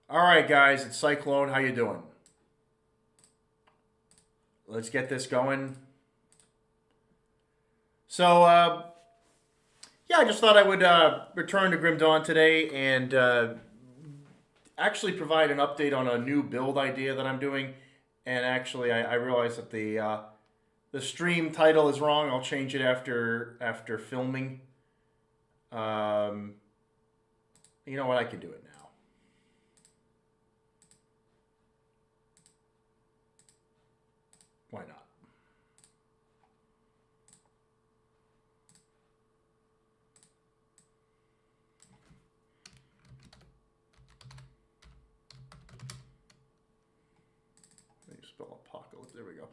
All right, guys, it's Cyclone. How you doing? Let's get this going. So, yeah, I just thought I would return to Grim Dawn today and actually provide an update on a new build idea that I'm doing. And actually, I realized that the stream title is wrong. I'll change it after filming. Um, you know what? I can do it now. Why not? Let me spell apocalypse. There we go.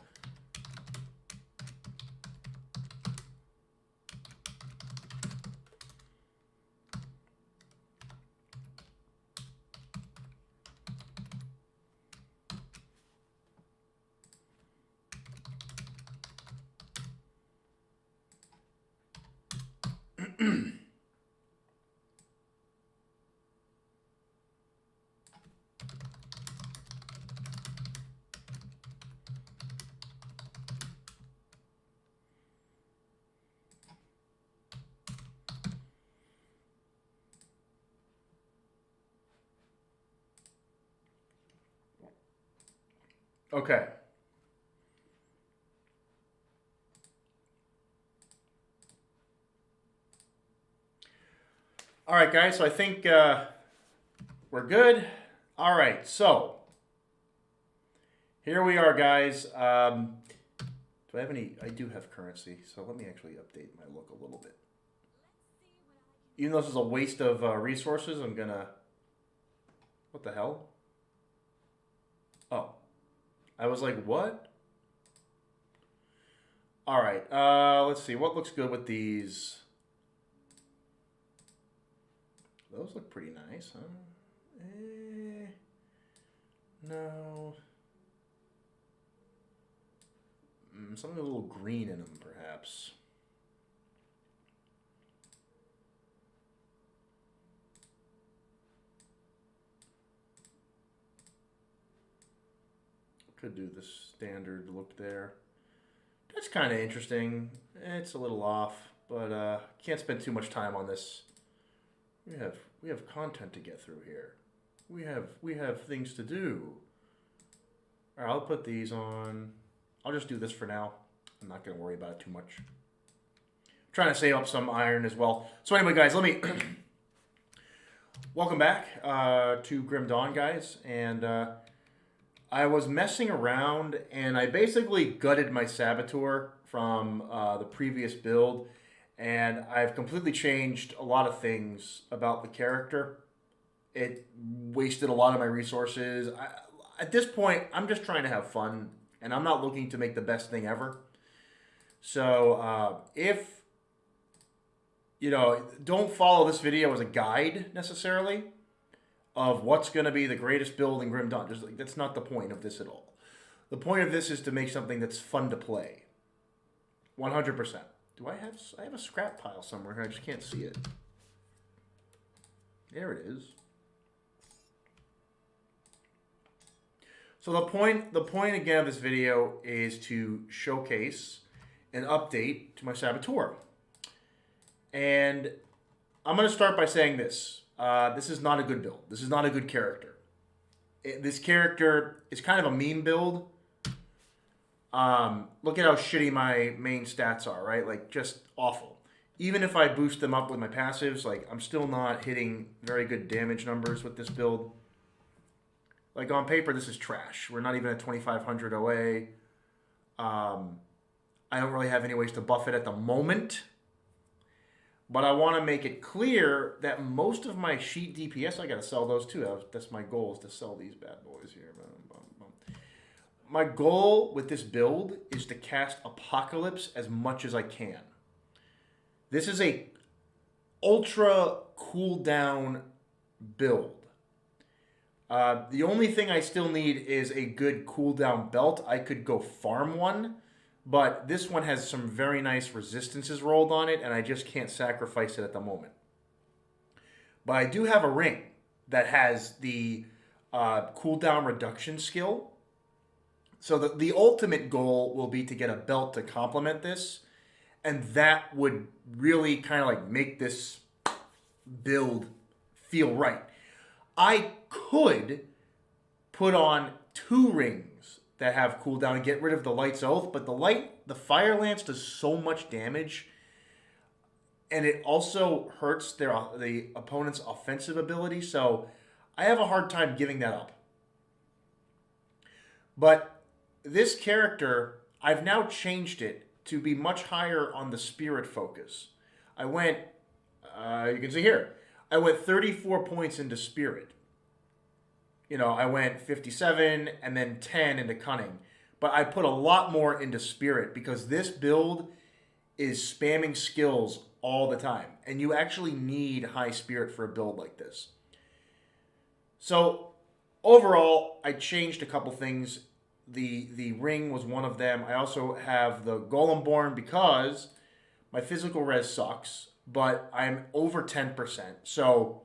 Okay. All right, guys. So I think we're good. All right. So here we are, guys. Do I have any? I do have currency. So let me actually update my look a little bit. Even though this is a waste of resources, I'm gonna. What the hell? Oh, I was like, what? All right. Let's see. What looks good with these? Those look pretty nice, huh? No. Something a little green in them, perhaps. Could do the standard look there. That's kind of interesting. It's a little off, but can't spend too much time on this. We have content to get through here. We have things to do. All right, I'll put these on. I'll just do this for now. I'm not going to worry about it too much. I'm trying to save up some iron as well. So anyway, guys, let me welcome back to Grim Dawn, guys, and I was messing around and I basically gutted my Saboteur from the previous build, and I've completely changed a lot of things about the character. It wasted a lot of my resources. At this point, I'm just trying to have fun, and I'm not looking to make the best thing ever. So if, don't follow this video as a guide necessarily of what's going to be the greatest build in Grim Dawn. That's not the point of this at all. The point of this is to make something that's fun to play. 100%. I have a scrap pile somewhere here. I just can't see it. There it is. So the point again of this video is to showcase an update to my Saboteur. And I'm going to start by saying this. This is not a good build. This is not a good character. This character is kind of a meme build. Look at how shitty my main stats are, right? Like, just awful. Even if I boost them up with my passives, like, I'm still not hitting very good damage numbers with this build. Like, on paper, this is trash. We're not even at 2,500 OA. I don't really have any ways to buff it at the moment. But I want to make it clear that most of my sheet DPS, I got to sell those too. That's my goal, is to sell these bad boys here. My goal with this build is to cast Apocalypse as much as I can. This is a ultra cooldown build. The only thing I still need is a good cooldown belt. I could go farm one, but this one has some very nice resistances rolled on it, and I just can't sacrifice it at the moment. But I do have a ring that has the cooldown reduction skill. So the ultimate goal will be to get a belt to complement this, and that would really kind of like make this build feel right. I could put on 2 rings that have cooldown and get rid of the Light's Oath, but the Fire Lance does so much damage, and it also hurts the opponent's offensive ability, so I have a hard time giving that up. But this character, I've now changed it to be much higher on the spirit focus. I went, you can see here, I went 34 points into spirit. You know, I went 57 and then 10 into cunning. But I put a lot more into spirit because this build is spamming skills all the time. And you actually need high spirit for a build like this. So overall, I changed a couple things. The ring was one of them. I also have the Golemborn because my physical res sucks, but I'm over 10%. So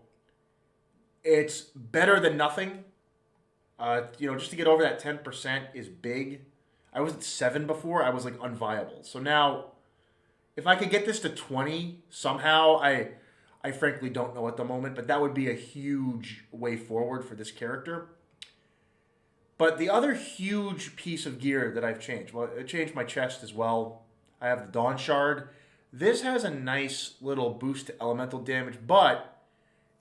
it's better than nothing. Just to get over that 10% is big. I was at 7 before. I was like unviable. So now, if I could get this to 20 somehow, I frankly don't know at the moment, but that would be a huge way forward for this character. But the other huge piece of gear that I've changed, well, I changed my chest as well. I have the Dawn Shard. This has a nice little boost to elemental damage, but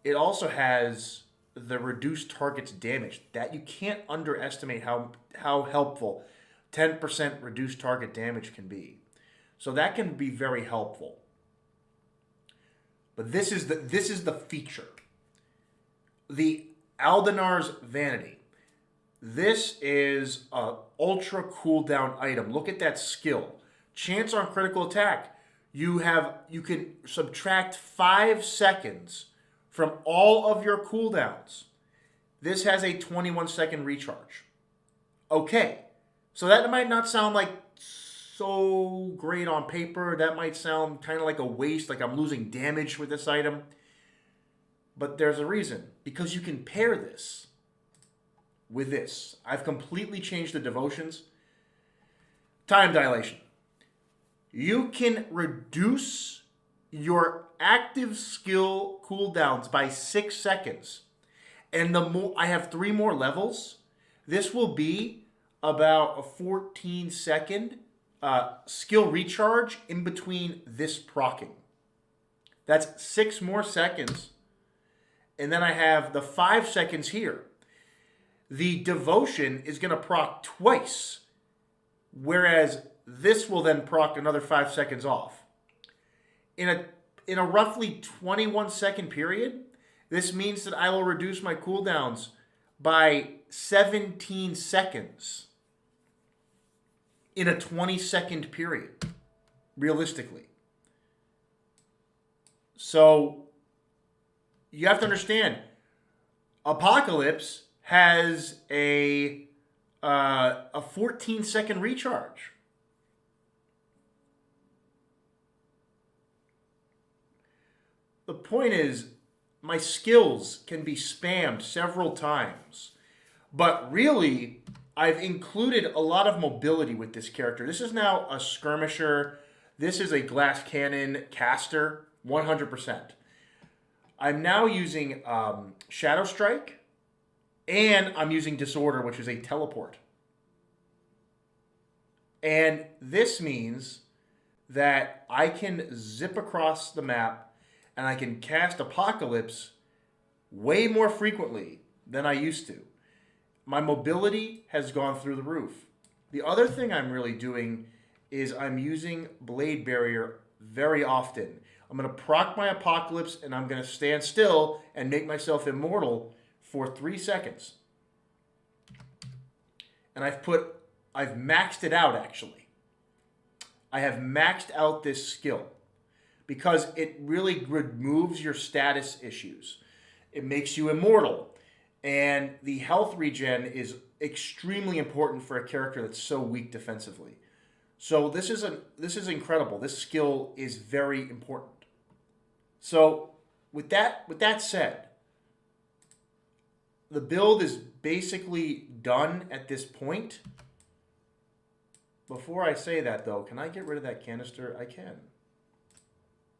it also has the reduced target's damage. That you can't underestimate how helpful 10% reduced target damage can be. So that can be very helpful. But this is the feature. The Aldenar's Vanity. This is an ultra cooldown item. Look at that skill. Chance on critical attack. You can subtract 5 seconds from all of your cooldowns. This has a 21-second recharge. Okay, so that might not sound like so great on paper. That might sound kind of like a waste, like I'm losing damage with this item. But there's a reason. Because you can pair this with this. I've completely changed the devotions. Time dilation. You can reduce your active skill cooldowns by 6 seconds. And I have 3 more levels. This will be about a 14-second skill recharge in between this proccing. That's 6 more seconds. And then I have the 5 seconds here. The devotion is going to proc twice, whereas this will then proc another 5 seconds off. In a roughly 21-second period, this means that I will reduce my cooldowns by 17 seconds in a 20-second period, realistically. So you have to understand, Apocalypse has a 14-second recharge. The point is, my skills can be spammed several times. But really, I've included a lot of mobility with this character. This is now a skirmisher. This is a glass cannon caster, 100%. I'm now using Shadow Strike. And I'm using Disorder, which is a teleport. And this means that I can zip across the map and I can cast Apocalypse way more frequently than I used to. My mobility has gone through the roof. The other thing I'm really doing is I'm using Blade Barrier very often. I'm going to proc my Apocalypse and I'm going to stand still and make myself immortal for 3 seconds. And I've maxed it out, actually. I have maxed out this skill because it really removes your status issues. It makes you immortal. And the health regen is extremely important for a character that's so weak defensively. So this is incredible. This skill is very important. So with that said, the build is basically done at this point. Before I say that, though, can I get rid of that canister? I can.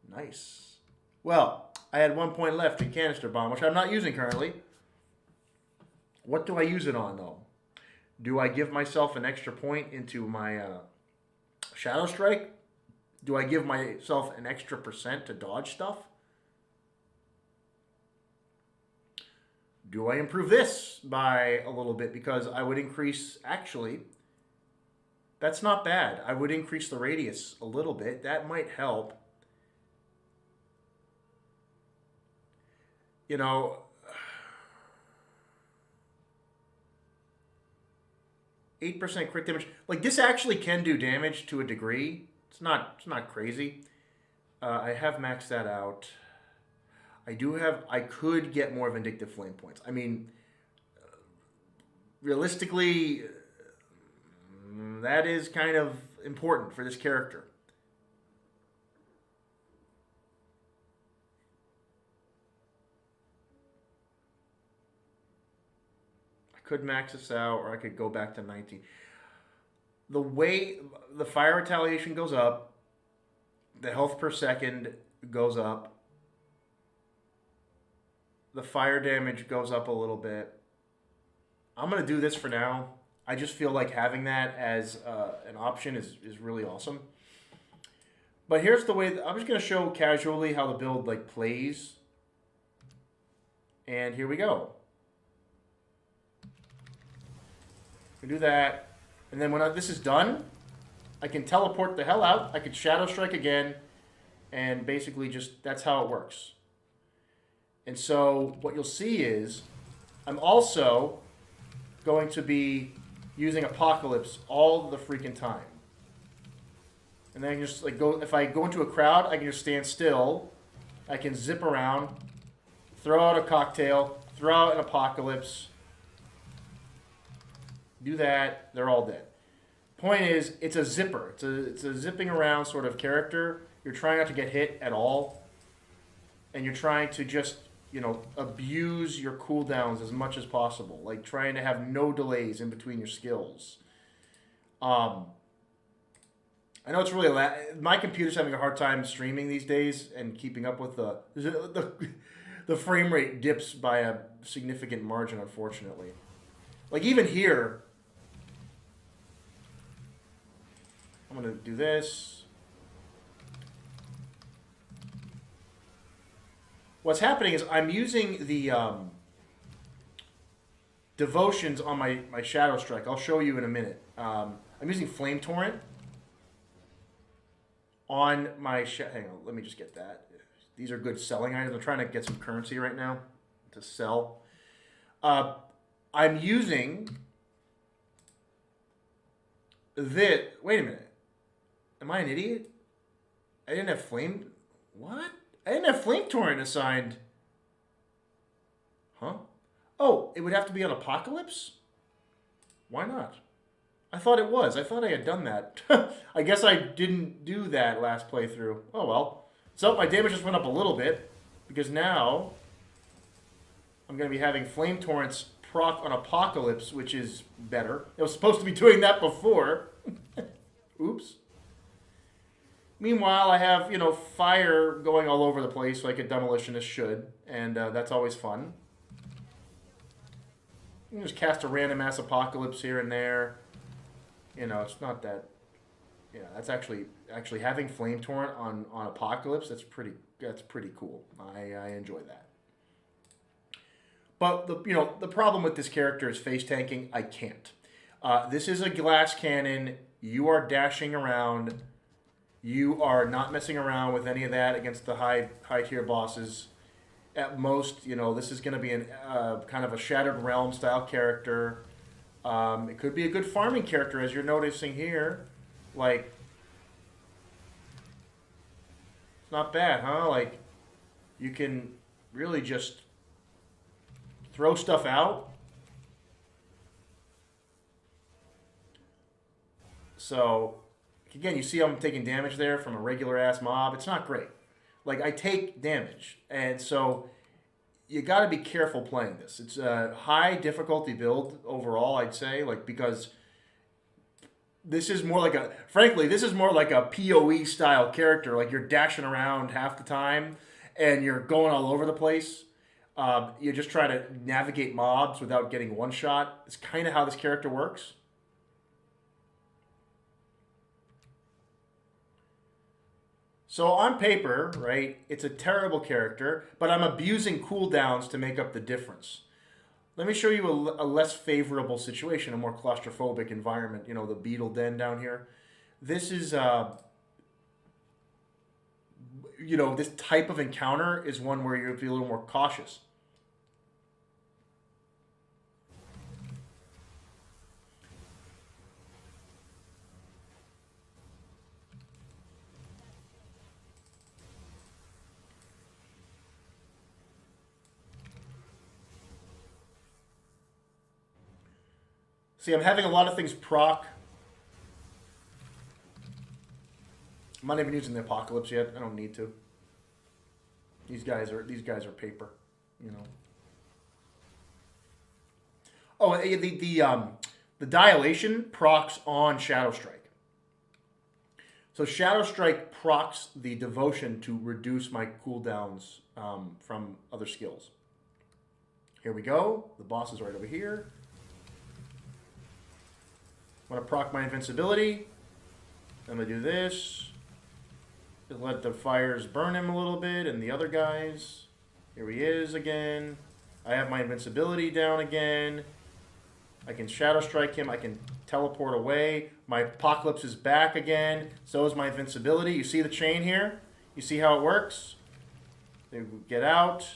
Nice. Well, I had 1 point left in canister bomb, which I'm not using currently. What do I use it on, though? Do I give myself an extra point into my Shadow Strike? Do I give myself an extra % to dodge stuff? Do I improve this by a little bit? Because I would increase, actually, that's not bad. I would increase the radius a little bit. That might help. You know, 8% crit damage. Like, this actually can do damage to a degree. It's not crazy. I have maxed that out. I could get more Vindictive Flame points. I mean, realistically, that is kind of important for this character. I could max this out, or I could go back to 19. The way the fire retaliation goes up, the health per second goes up, the fire damage goes up a little bit. I'm going to do this for now. I just feel like having that as an option is really awesome. But here's the way, I'm just going to show casually how the build like plays. And here we go. We do that. And then when this is done, I can teleport the hell out. I can Shadow Strike again. And basically just, that's how it works. And so what you'll see is I'm also going to be using Apocalypse all the freaking time. And then I can just like go, if I go into a crowd, I can just stand still. I can zip around, throw out a cocktail, throw out an Apocalypse. Do that, they're all dead. Point is, it's a zipper. It's a zipping around sort of character. You're trying not to get hit at all. And you're trying to just, you know, abuse your cooldowns as much as possible. Like trying to have no delays in between your skills. I know it's really my computer's having a hard time streaming these days and keeping up with the frame rate dips by a significant margin, unfortunately. Like even here, I'm going to do this. What's happening is I'm using the devotions on my Shadow Strike. I'll show you in a minute. I'm using Flame Torrent on my... Hang on, let me just get that. These are good selling items. I'm trying to get some currency right now to sell. I'm using this. Wait a minute. Am I an idiot? I didn't have Flame... What? I didn't have Flame Torrent assigned. Huh? Oh, it would have to be on Apocalypse? Why not? I thought it was. I thought I had done that. I guess I didn't do that last playthrough. Oh well. So my damage just went up a little bit because now I'm going to be having Flame Torrents proc on Apocalypse, which is better. It was supposed to be doing that before. Oops. Meanwhile, I have, you know, fire going all over the place like a demolitionist should, and that's always fun. You can just cast a random ass Apocalypse here and there. You know, it's not that. Yeah, that's actually having Flame Torrent on Apocalypse. That's pretty cool. I enjoy that. But the problem with this character is face tanking. I can't. This is a glass cannon. You are dashing around. You are not messing around with any of that against the high tier bosses. At most, you know, this is going to be an kind of a Shattered Realm style character. It could be a good farming character, as you're noticing here. Like, it's not bad, huh? Like, you can really just throw stuff out. So, again, you see I'm taking damage there from a regular ass mob. It's not great. Like, I take damage. And so, you got to be careful playing this. It's a high difficulty build overall, I'd say, like because this is more like a, frankly, this is more like a PoE style character. Like you're dashing around half the time and you're going all over the place. You just try to navigate mobs without getting one shot. It's kind of how this character works. So on paper, right, it's a terrible character, but I'm abusing cooldowns to make up the difference. Let me show you a less favorable situation, a more claustrophobic environment. You know, the beetle den down here. This is, you know, this type of encounter is one where you feel a little more cautious. See, I'm having a lot of things proc. I'm not even using the apocalypse yet. I don't need to. These guys are paper, you know. Oh, the dilation procs on Shadow Strike. So Shadow Strike procs the devotion to reduce my cooldowns from other skills. Here we go. The boss is right over here. I'm going to proc my invincibility. I'm going to do this. Just let the fires burn him a little bit and the other guys. Here he is again. I have my invincibility down again. I can Shadow Strike him. I can teleport away. My Apocalypse is back again. So is my invincibility. You see the chain here? You see how it works? They get out.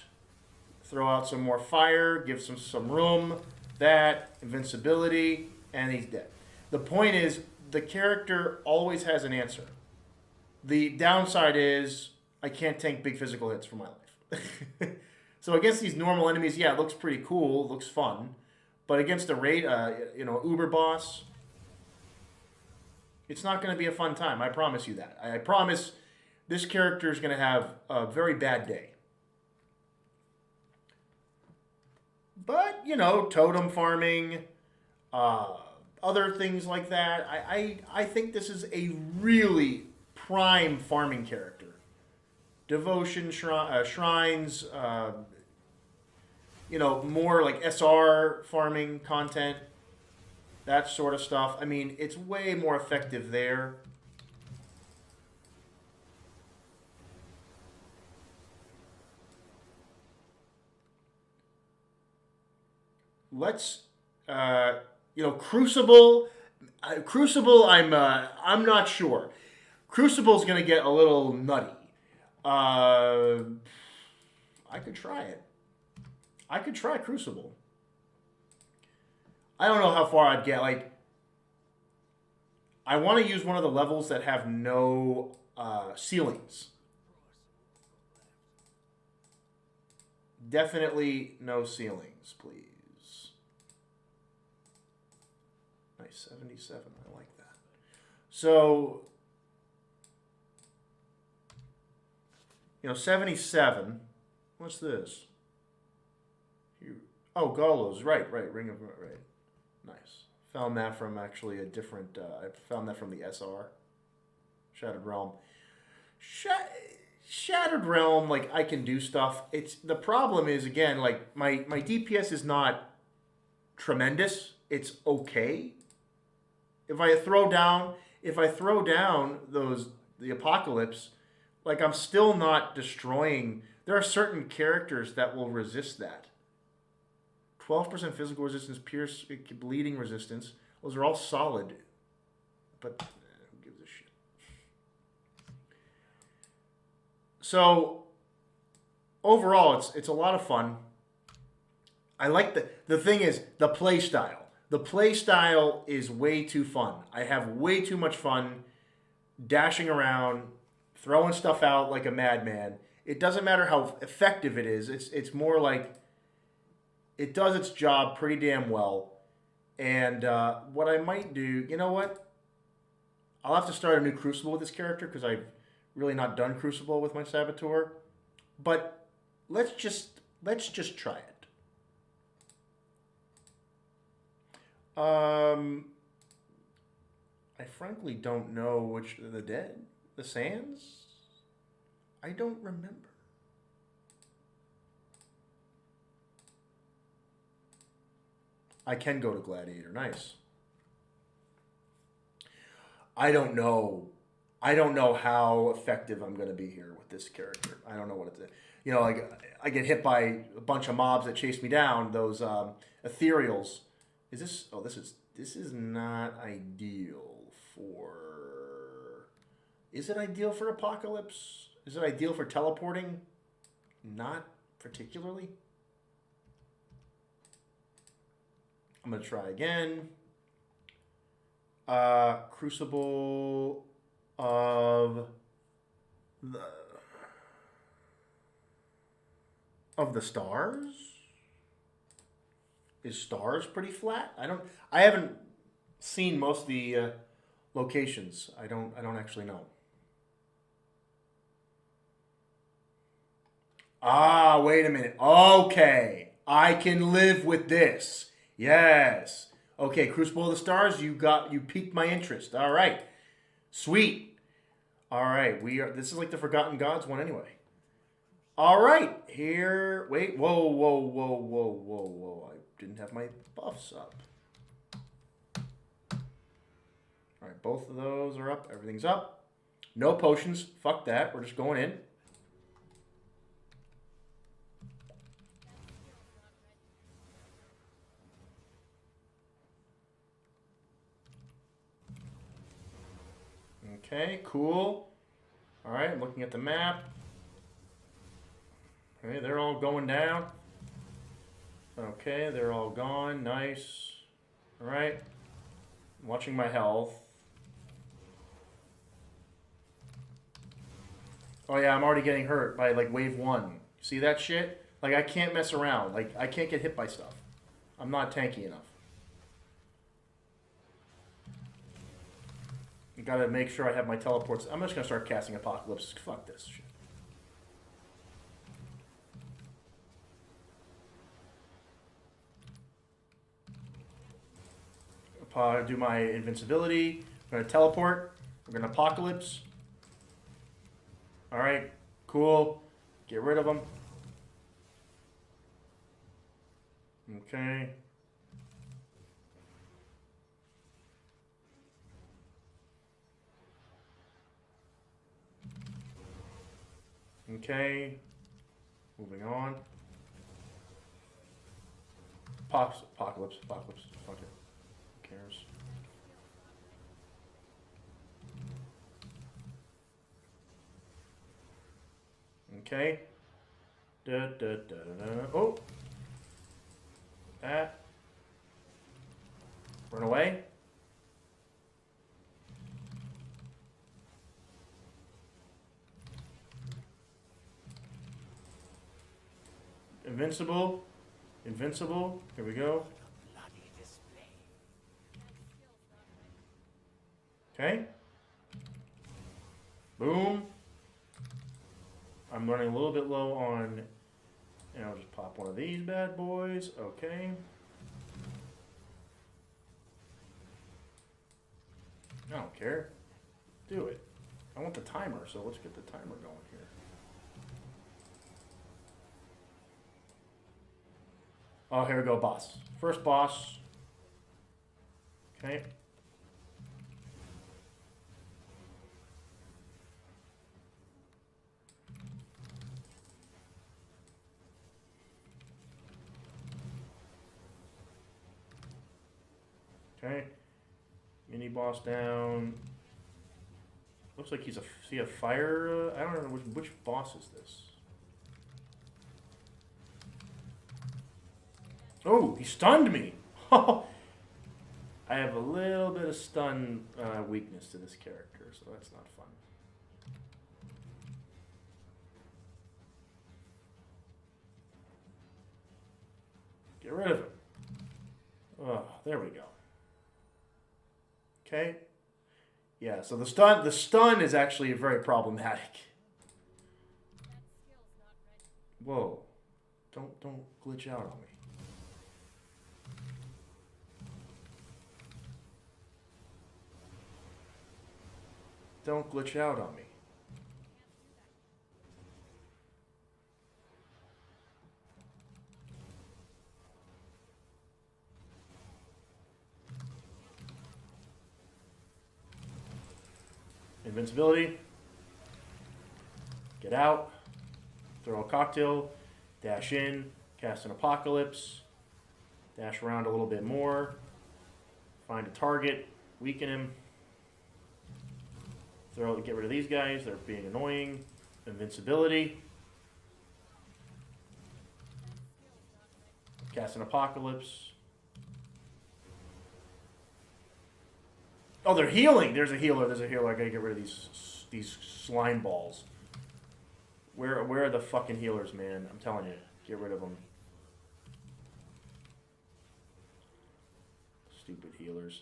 Throw out some more fire. Give some room. That. Invincibility. And he's dead. The point is, the character always has an answer. The downside is, I can't tank big physical hits for my life. So against these normal enemies, yeah, it looks pretty cool, it looks fun. But against a raid, you know, Uber boss, it's not going to be a fun time. I promise you that. I promise this character is going to have a very bad day. But, you know, totem farming, other things like that. I think this is a really prime farming character. Devotion, shrines, you know, more like SR farming content, that sort of stuff. I mean, it's way more effective there. Let's, you know, Crucible. I'm not sure. Crucible's gonna get a little nutty. I could try it. I could try Crucible. I don't know how far I'd get. Like, I want to use one of the levels that have no ceilings. Definitely no ceilings, please. Nice, 77. I like that. So, you know, 77. What's this? Oh, Gallows. Right. Ring of... Right. Nice. Found that from actually a different... I found that from the SR. Shattered Realm. Shattered Realm, like, I can do stuff. It's... The problem is, again, like, my DPS is not tremendous. It's okay. If I throw down the Apocalypse, like, I'm still not destroying... There are certain characters that will resist that. 12% physical resistance, pierce, bleeding resistance. Those are all solid. But who gives a shit? So, overall, it's a lot of fun. I like the thing is, the play style. The play style is way too fun. I have way too much fun dashing around, throwing stuff out like a madman. It doesn't matter how effective it is. It's more like it does its job pretty damn well. And what I might do, you know what? I'll have to start a new Crucible with this character because I've really not done Crucible with my Saboteur. But let's just Let's just try it. I frankly don't know which the dead, the sands. I don't remember. I can go to Gladiator. Nice. I don't know. I don't know how effective I'm going to be here with this character. I don't know what it's. You know, like I get hit by a bunch of mobs that chase me down. Those ethereals. Is this? Oh, this is not ideal for. Is it ideal for Apocalypse? Is it ideal for teleporting? Not particularly. I'm gonna try again. Crucible of the stars. Is stars pretty flat? I haven't seen most of the locations. I don't actually know. Ah, wait a minute. Okay, I can live with this. Yes. Okay, Crucible of the Stars, you piqued my interest. All right. Sweet. All right, this is like the Forgotten Gods one anyway. All right, here, wait, whoa. I didn't have my buffs up. All right, both of those are up. Everything's up. No potions. Fuck that. We're just going in. Okay, cool. All right, I'm looking at the map. Okay, they're all going down. Okay, they're all gone. Nice. All right. I'm watching my health. Oh yeah, I'm already getting hurt by like wave 1. See that shit? Like I can't mess around. Like I can't get hit by stuff. I'm not tanky enough. You gotta make sure I have my teleports. I'm just gonna start casting Apocalypse. Fuck this shit. Do my invincibility. I'm gonna teleport. We're gonna Apocalypse. Alright, cool. Get rid of them. Okay. Okay. Moving on. Apocalypse. Fuck it. Who cares? Okay. Oh. That. Run away. Invincible. Invincible. Here we go. Okay. Boom. I'm running a little bit low on, and I'll just pop one of these bad boys. Okay. I don't care. Do it. I want the timer, so let's get the timer going here. Oh, here we go, boss. First boss. Okay. Okay. Mini boss down. Looks like he's a fire. I don't know which boss is this. Oh, he stunned me. I have a little bit of stun weakness to this character, so that's not fun. Get rid of him. Oh, there we go. Okay. Yeah, so the stun is actually very problematic. Whoa. Don't glitch out on me. Don't glitch out on me. Invincibility. Get out. Throw a cocktail. Dash in. Cast an apocalypse. Dash around a little bit more. Find a target. Weaken him. Get rid of these guys. They're being annoying. Invincibility. Cast an apocalypse. Oh, they're healing. There's a healer. There's a healer. I gotta get rid of these slime balls. Where are the fucking healers, man? I'm telling you, get rid of them. Stupid healers.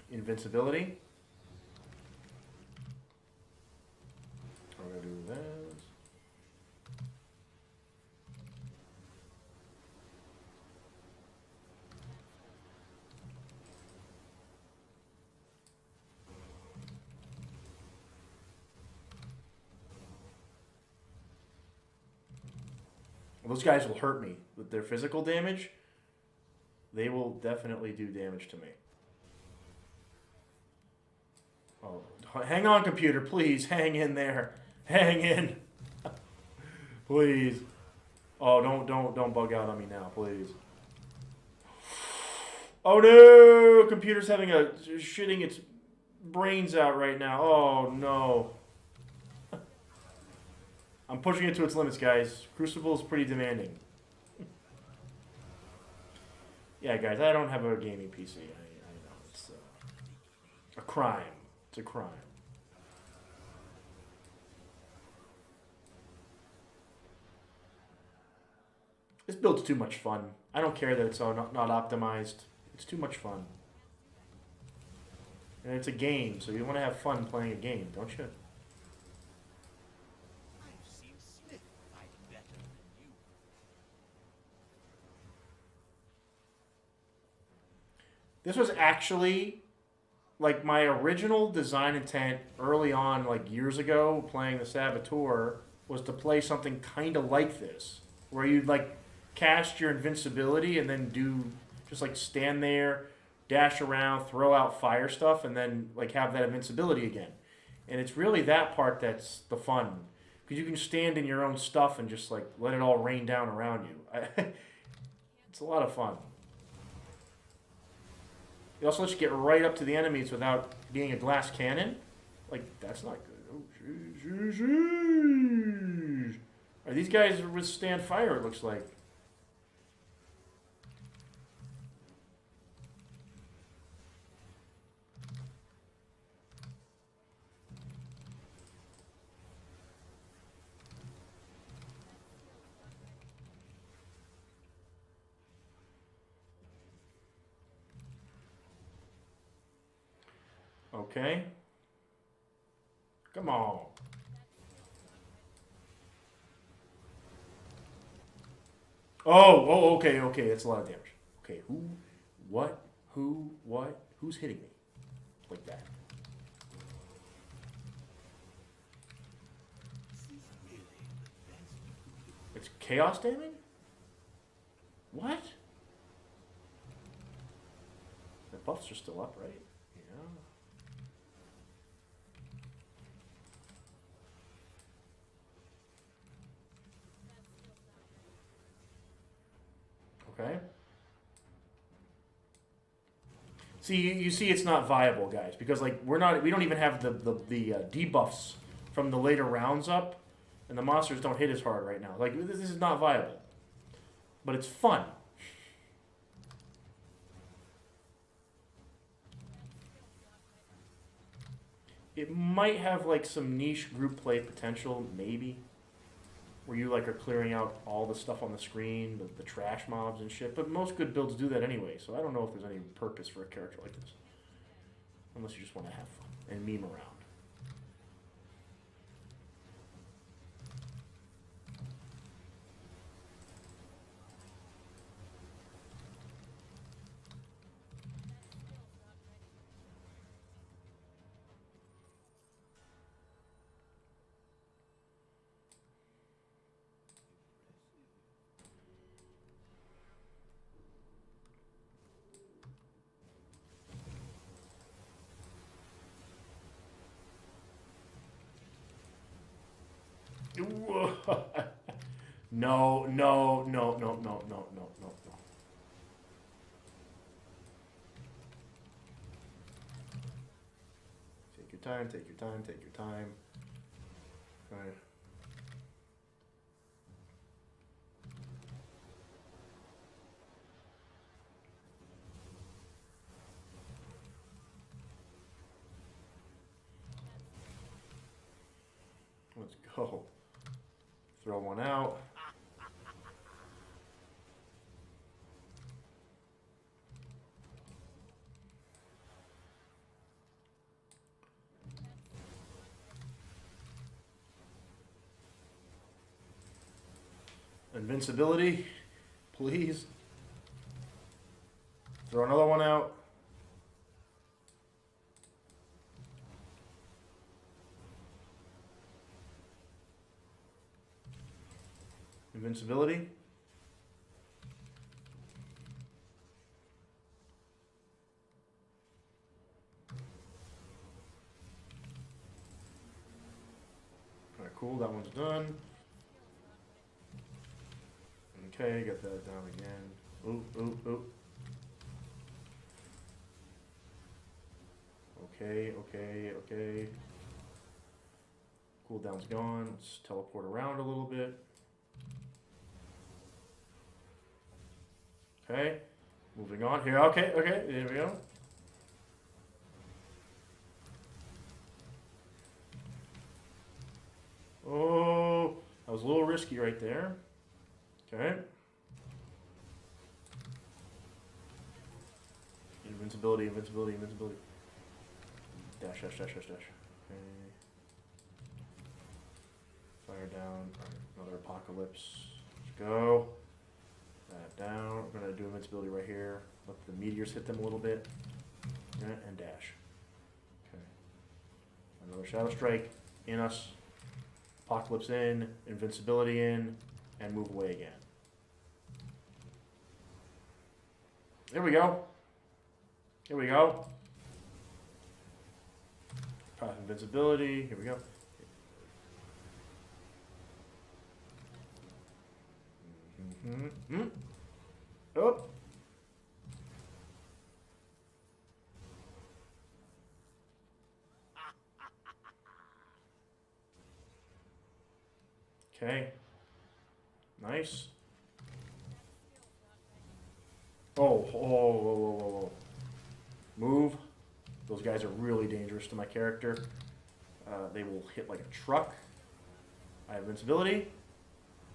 Invincibility. We're gonna do this. Those guys will hurt me with their physical damage. They will definitely do damage to me. Oh, hang on, computer, please. Hang in there. Hang in. Please. Oh, don't bug out on me now, please. Oh no! Computer's having shitting its brains out right now. Oh no. I'm pushing it to its limits, guys. Crucible is pretty demanding. Yeah, guys, I don't have a gaming PC. I know. It's a crime. It's a crime. This build's too much fun. I don't care that it's not optimized. It's too much fun. And it's a game, so you want to have fun playing a game, don't you? This was actually like my original design intent early on, like years ago, playing the Saboteur, was to play something kind of like this, where you'd like cast your invincibility and then just like stand there, dash around, throw out fire stuff, and then like have that invincibility again. And it's really that part that's the fun, because you can stand in your own stuff and just like let it all rain down around you. It's a lot of fun. It also lets you get right up to the enemies without being a glass cannon. Like, that's not good. Oh, jeez. Are these guys withstand fire, it looks like? Okay. Come on. Oh, okay. That's a lot of damage. Okay, who's hitting me? Like that. It's chaos damage? What? The buffs are still up, right? Okay. See, you see, it's not viable, guys, because like we don't even have the debuffs from the later rounds up, and the monsters don't hit as hard right now. Like this is not viable, but it's fun. It might have like some niche group play potential, maybe. Where you like are clearing out all the stuff on the screen, the trash mobs and shit. But most good builds do that anyway, so I don't know if there's any purpose for a character like this. Unless you just want to have fun and meme around. No, no, no, no, no, no, no, no, no. Take your time, take your time, take your time. All right. Let's go. Throw one out. Invincibility, please. Throw another one out. Invincibility. All right, cool. That one's done. Okay, get that down again. Ooh, ooh, ooh. Okay, okay, okay. Cooldown's gone. Let's teleport around a little bit. Okay, moving on here. Okay, okay, there we go. Oh, that was a little risky right there. Okay. Invincibility, invincibility, invincibility. Dash, dash, dash, dash, dash. Okay. Fire down. Alright, another apocalypse. Let's go. That down. We're gonna do invincibility right here. Let the meteors hit them a little bit. Yeah, and dash. Okay. Another shadow strike in us. Apocalypse in. Invincibility in. And move away again. There we go. Here we go. Path invincibility. Here we go. Oh. Okay. Nice. Oh, whoa, whoa, whoa, whoa, whoa. Move. Those guys are really dangerous to my character. They will hit like a truck. I have invincibility.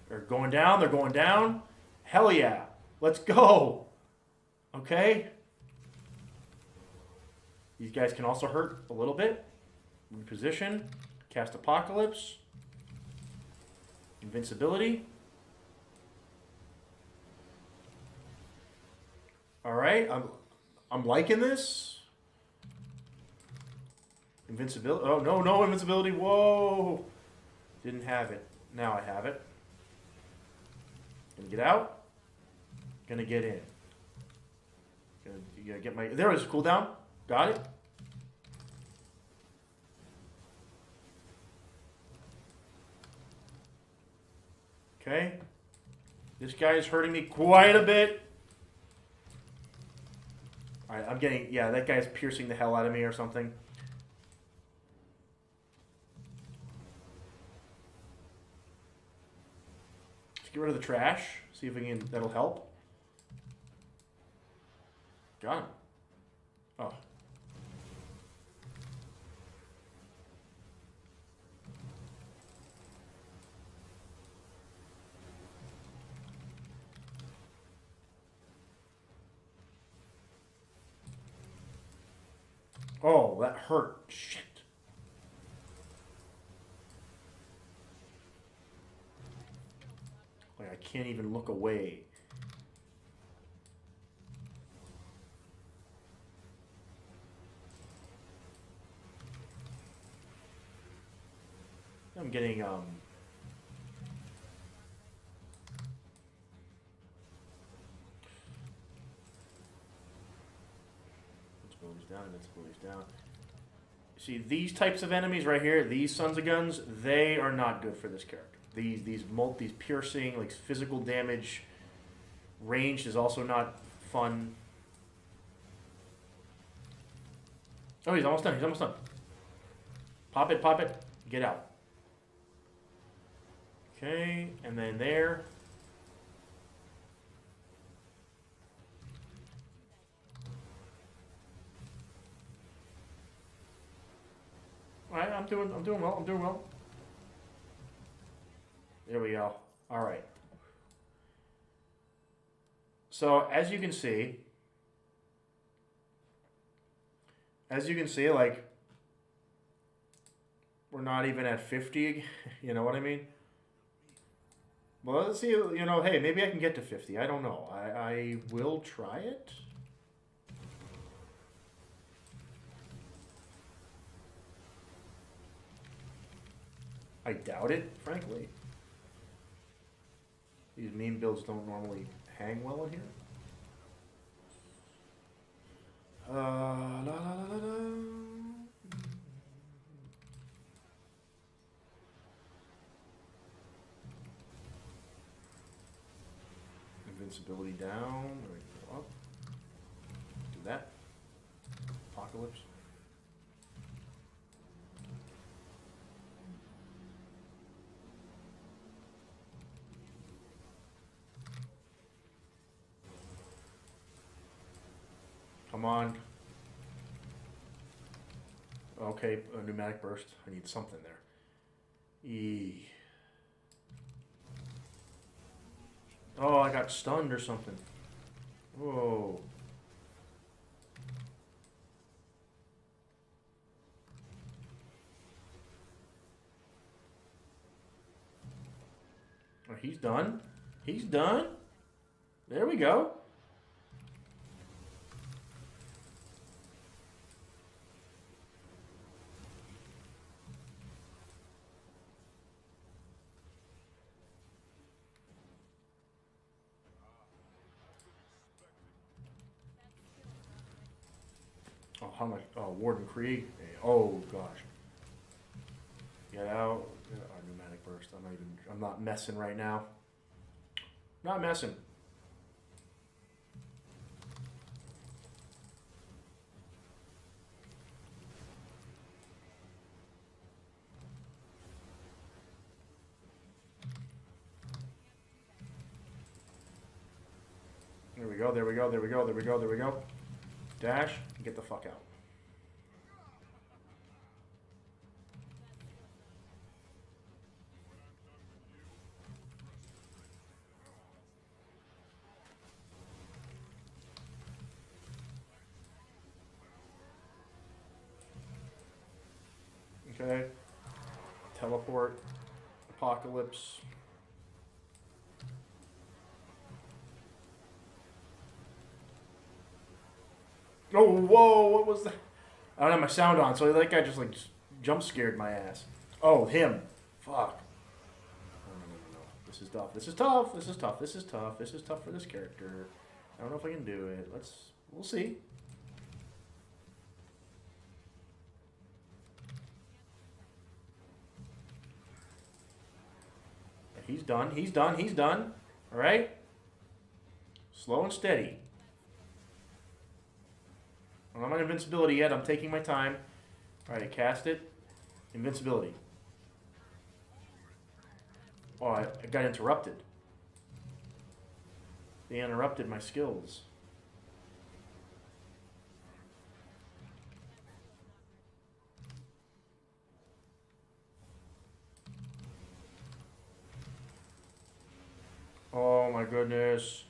They're going down. They're going down. Hell yeah. Let's go. Okay. These guys can also hurt a little bit. Reposition. Cast Apocalypse. Invincibility. All right. I'm liking this. Invincibility. Oh, no, no invincibility. Whoa. Didn't have it. Now I have it. Gonna get out. Gonna get in. Gonna get my... There it is. Cooldown. Got it. Okay. This guy is hurting me quite a bit. Alright, I'm getting... Yeah, that guy's piercing the hell out of me or something. Let's get rid of the trash. See if we can... That'll help. Got him. Oh. Oh, that hurt. Shit. Like, I can't even look away. I'm getting, let's invincibility's down, invincibility's down. See, these types of enemies right here, these sons of guns, they are not good for this character. These piercing, like, physical damage, ranged is also not fun. Oh, he's almost done, he's almost done. Pop it, get out. Okay, and then there. Alright, I'm doing well. There we go. Alright. So as you can see, like, we're not even at 50, you know what I mean? Well, let's see, you know, hey, maybe I can get to 50. I don't know. I will try it. I doubt it, frankly. These meme builds don't normally hang well in here. La, la, la, la. Invincibility down. There we go up. Do that. Apocalypse. Come on. Okay, a pneumatic burst. I need something there. Oh, I got stunned or something. Whoa. Oh, he's done. He's done. There we go. Oh, how much? Oh, Warden Krieg. Oh gosh. Get out. Pneumatic burst. I'm not messing right now. Not messing. There we go, there we go, there we go, there we go, there we go. Dash, and get the fuck out. Okay. Teleport. Apocalypse. Oh, whoa, what was that? I don't have my sound on, so that guy just like jump scared my ass. Oh, him. Fuck. No. This is tough. This is tough. This is tough. This is tough. This is tough for this character. I don't know if I can do it. We'll see. He's done. He's done. He's done. All right. Slow and steady. I'm not on invincibility yet. I'm taking my time. All right, I cast it. Invincibility. Oh, I got interrupted. They interrupted my skills. Oh my goodness.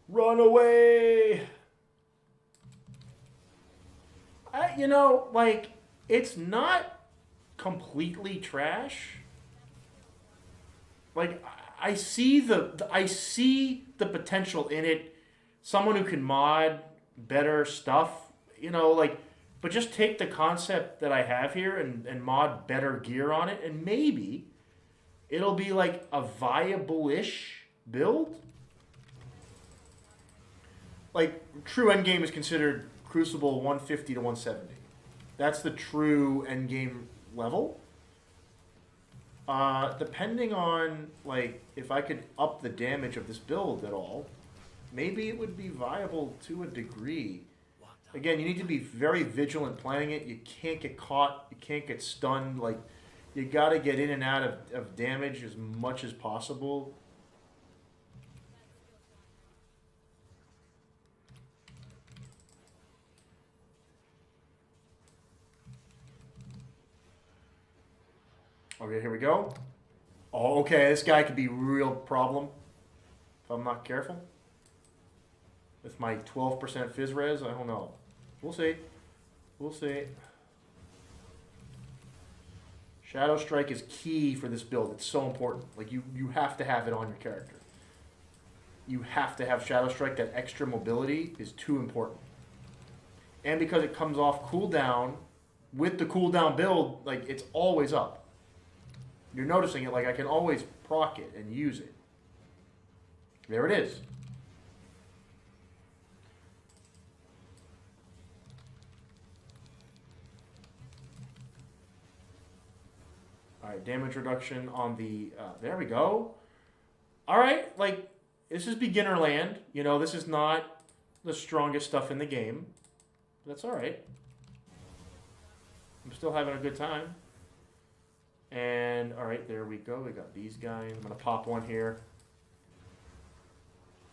Run away! you know, like, it's not completely trash. Like, I see I see the potential in it. Someone who can mod better stuff, you know, like, but just take the concept that I have here and mod better gear on it, and maybe it'll be like a viable-ish build. Like, true endgame is considered Crucible 150 to 170. That's the true endgame level. Depending on, like, if I could up the damage of this build at all, maybe it would be viable to a degree. Again, you need to be very vigilant planning it. You can't get caught. You can't get stunned. Like, you got to get in and out of damage as much as possible. Okay, here we go. Oh, okay, this guy could be a real problem if I'm not careful. With my 12% fizz res, I don't know. We'll see. We'll see. Shadow Strike is key for this build. It's so important. Like, you have to have it on your character. You have to have Shadow Strike. That extra mobility is too important. And because it comes off cooldown, with the cooldown build, like, it's always up. You're noticing it, like, I can always proc it and use it. There it is. Alright, damage reduction on the... there we go. Alright, like, this is beginner land. You know, this is not the strongest stuff in the game. That's alright. I'm still having a good time. And, alright, there we go. We got these guys. I'm going to pop one here.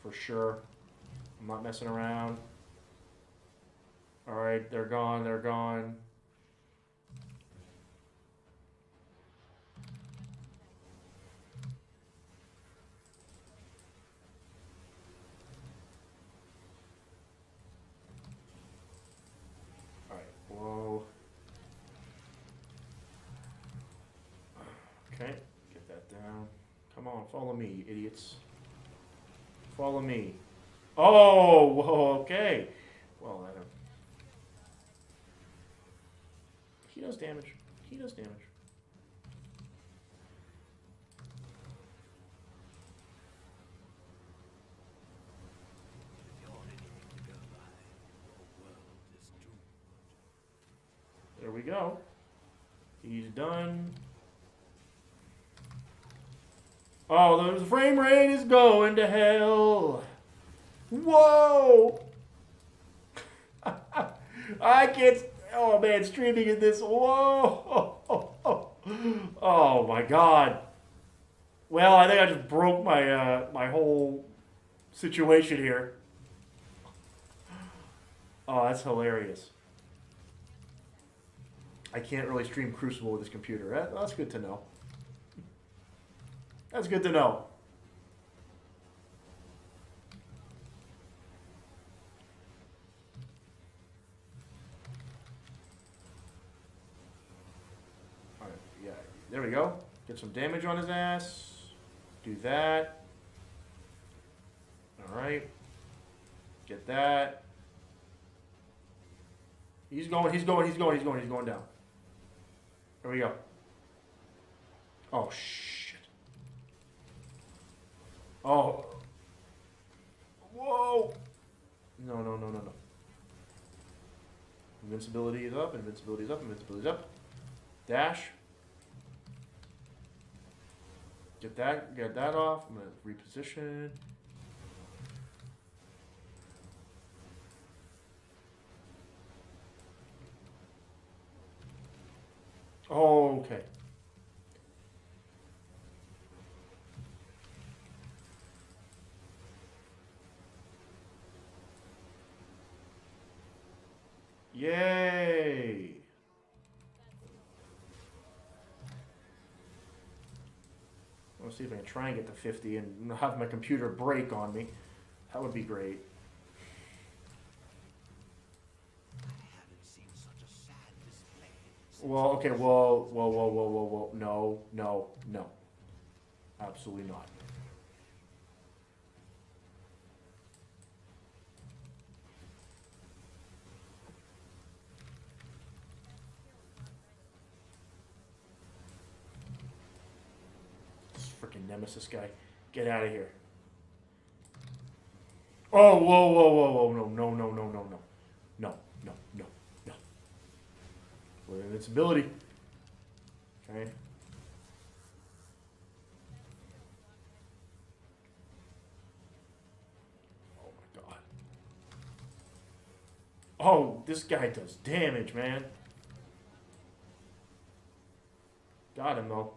For sure. I'm not messing around. Alright, they're gone. They're gone. Alright, whoa. Okay, get that down. Come on, follow me, you idiots. Follow me. Oh, whoa, okay. Well, I don't... He does damage. He does damage. There we go. He's done. Oh, the frame rate is going to hell. Whoa! I can't... Oh, man, streaming in this... Whoa! Oh, my God. Well, I think I just broke my, my whole situation here. Oh, that's hilarious. I can't really stream Crucible with this computer. That's good to know. That's good to know. All right, yeah, there we go. Get some damage on his ass. Do that. All right. Get that. He's going down. There we go. Oh, shit. Oh. Whoa. No. Invincibility is up, invincibility is up, invincibility is up. Dash. Get that off. I'm gonna reposition. Oh, okay. Yay! Let's see if I can try and get to 50 and have my computer break on me. That would be great. I haven't seen such a Well, okay, whoa. No, no, no. Absolutely not. This freaking nemesis guy. Get out of here. Oh, whoa. No. No. With invincibility. Okay. Oh my god. Oh, this guy does damage, man. Got him, though.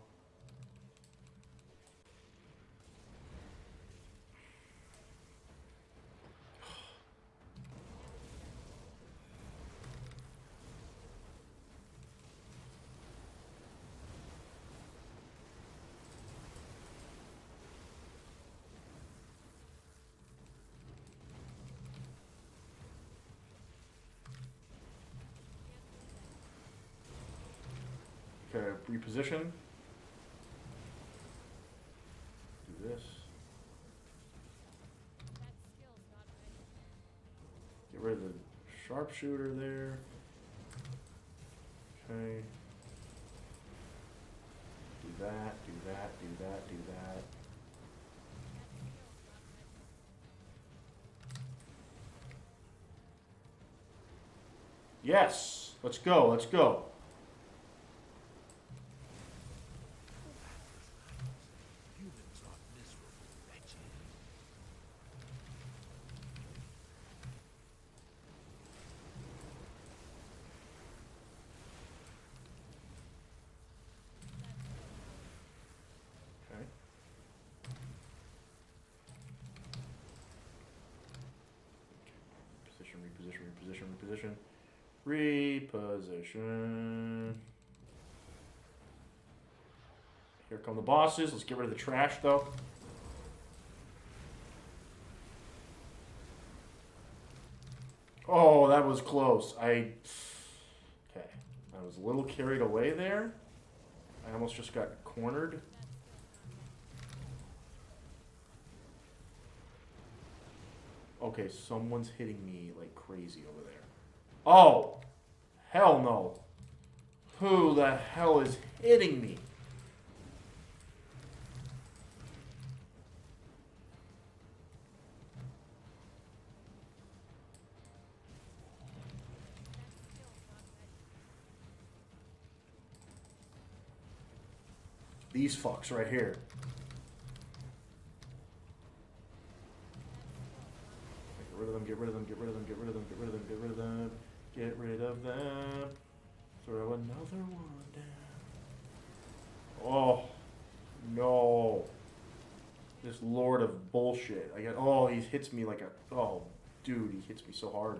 Okay, reposition. Do this. Get rid of the sharpshooter there. Okay. Do that. Yes! Let's go. Okay. Reposition. Here come the bosses. Let's get rid of the trash, though. Oh, that was close. Okay. I was a little carried away there. I almost just got cornered. Okay, someone's hitting me like crazy over there. Oh! Hell no. Who the hell is hitting me? These fucks right here. Get rid of them. Throw another one down. Oh, no. This lord of bullshit. He hits me like a, oh, dude, he hits me so hard.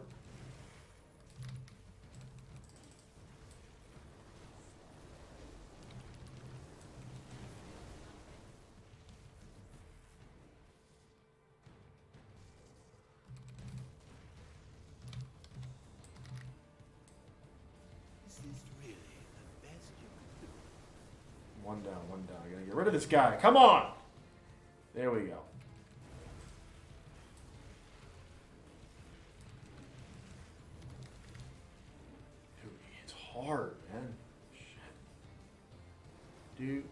One down. I gotta get rid of this guy. Come on! There we go. Dude, it's hard, man. Shit. Do.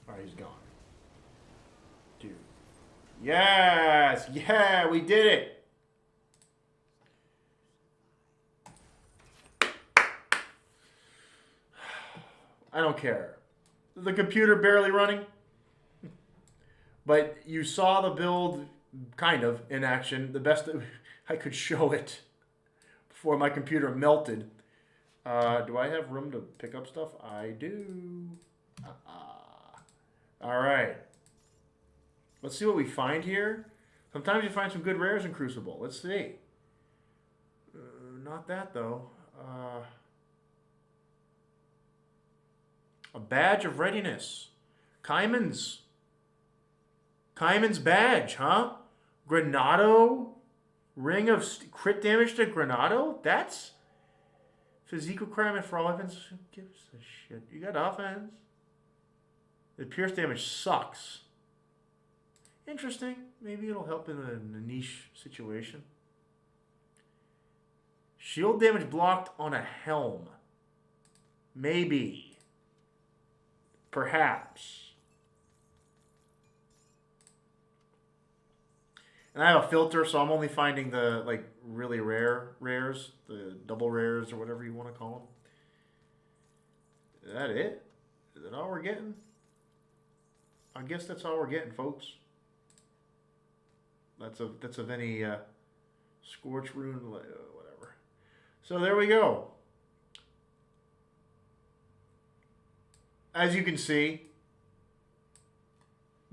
Alright, he's gone. Dude. Yes! Yeah, we did it! I don't care. The computer barely running. But you saw the build kind of in action. The best that I could show it before my computer melted. Do I have room to pick up stuff? I do. All right. Let's see what we find here. Sometimes you find some good rares in Crucible. Let's see. Not that, though. A badge of readiness. Kaiman's badge, huh? Granado. Ring of crit damage to Granado? That's physical requirement for all weapons. Who gives a shit? You got offense. The pierce damage sucks. Interesting. Maybe it'll help in a niche situation. Shield damage blocked on a helm. Maybe. Perhaps. And I have a filter, so I'm only finding the like really rare rares, the double rares or whatever you want to call them. Is that it? Is that all we're getting? I guess that's all we're getting, folks. That's of any Scorch Rune, whatever. So there we go. As you can see,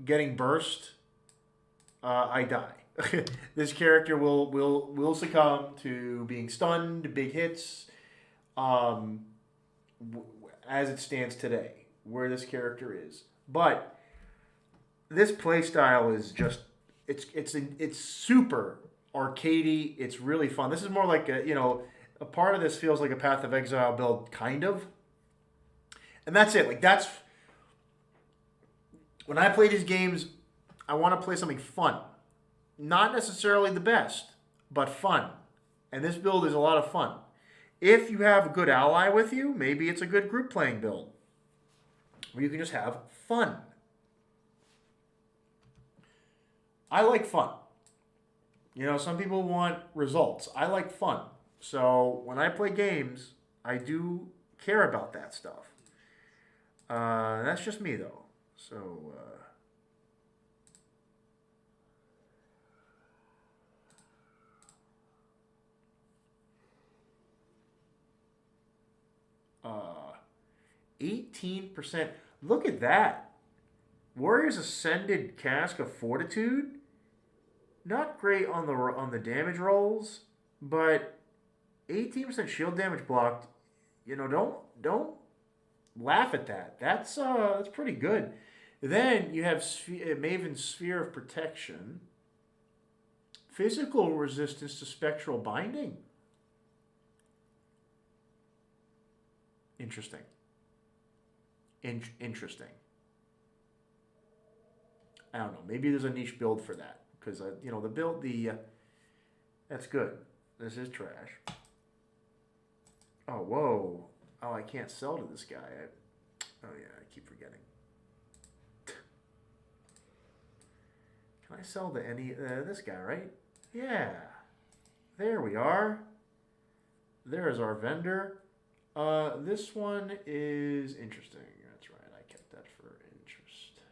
getting burst, I die. This character will succumb to being stunned, big hits, as it stands today, where this character is. But this playstyle is just it's super arcadey. It's really fun. This is more like a part of this feels like a Path of Exile build, kind of. And that's it. Like that's when I play these games, I want to play something fun. Not necessarily the best, but fun. And this build is a lot of fun. If you have a good ally with you, maybe it's a good group playing build. Where you can just have fun. I like fun. Some people want results. I like fun. So when I play games, I do care about that stuff. That's just me, though. So... 18%. Look at that. Warrior's Ascended Cask of Fortitude. Not great on the damage rolls, but 18% shield damage blocked. Don't laugh at that. That's pretty good. Then you have Maven's Sphere of Protection. Physical resistance to spectral binding. Interesting. Interesting. I don't know. Maybe there's a niche build for that because that's good. This is trash. Oh whoa! Oh, I can't sell to this guy. Oh yeah, I keep forgetting. Can I sell to this guy? Right? Yeah. There we are. There's our vendor. This one is interesting. That's right. I kept that for interest.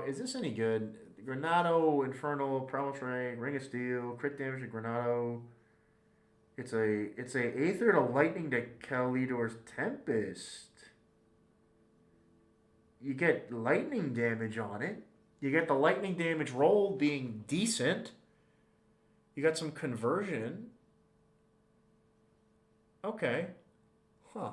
Is this any good? Granado, Infernal, Primal Terrain, Ring of Steel, crit damage to Granado. It's a Aether to Lightning to Kalidor's Tempest. You get lightning damage on it. You get the lightning damage roll being decent. You got some conversion. Okay. Huh.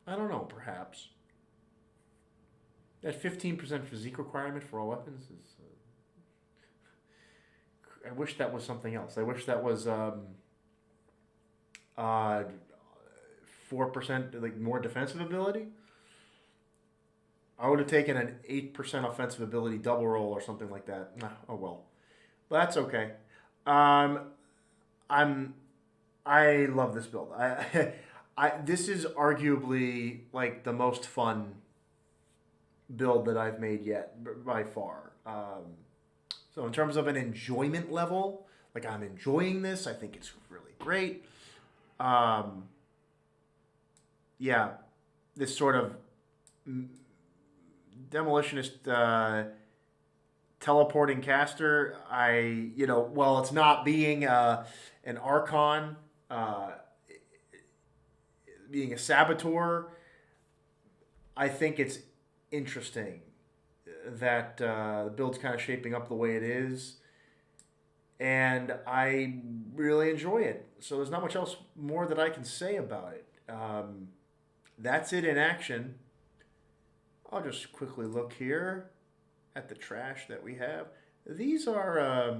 I don't know, perhaps. That 15% physique requirement for all weapons is... I wish that was something else. I wish that was 4% like more defensive ability. I would have taken an 8% offensive ability double roll or something like that. Oh well, but that's okay. I love this build. This is arguably like the most fun build that I've made yet by far. So in terms of an enjoyment level, like I'm enjoying this. I think it's really great. Yeah, this sort of demolitionist teleporting caster. Well, it's not being an Archon, uh, being a Saboteur. I think it's interesting that the build's kind of shaping up the way it is, and I really enjoy it. So there's not much else more that I can say about it. That's it in action. I'll just quickly look here at the trash that we have. These are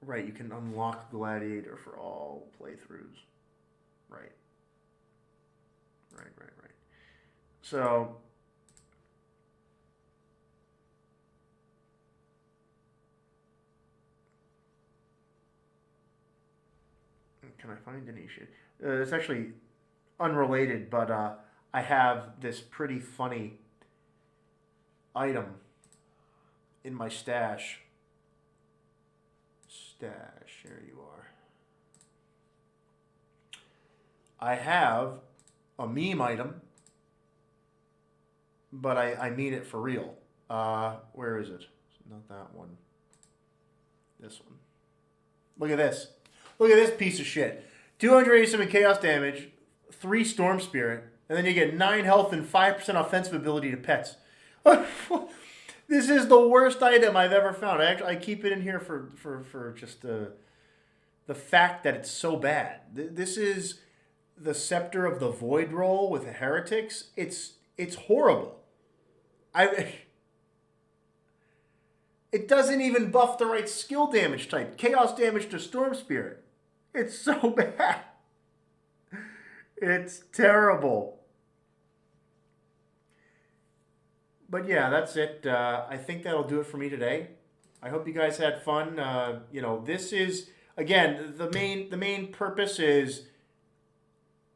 right. You can unlock Gladiator for all playthroughs. Right. So can I find any shit? It's actually unrelated, but I have this pretty funny item in my stash. Here you are. I have a meme item, but I mean it for real. Where is it? Not that one. This one. Look at this. Look at this piece of shit. 287 chaos damage, 3 storm spirit, and then you get 9 health and 5% offensive ability to pets. This is the worst item I've ever found. I keep it in here for just the fact that it's so bad. This is the Scepter of the Void roll with the heretics. It's horrible. It doesn't even buff the right skill damage type. Chaos damage to Storm Spirit. It's so bad. It's terrible. But yeah, that's it. I think that'll do it for me today. I hope you guys had fun. This is, again, the main purpose is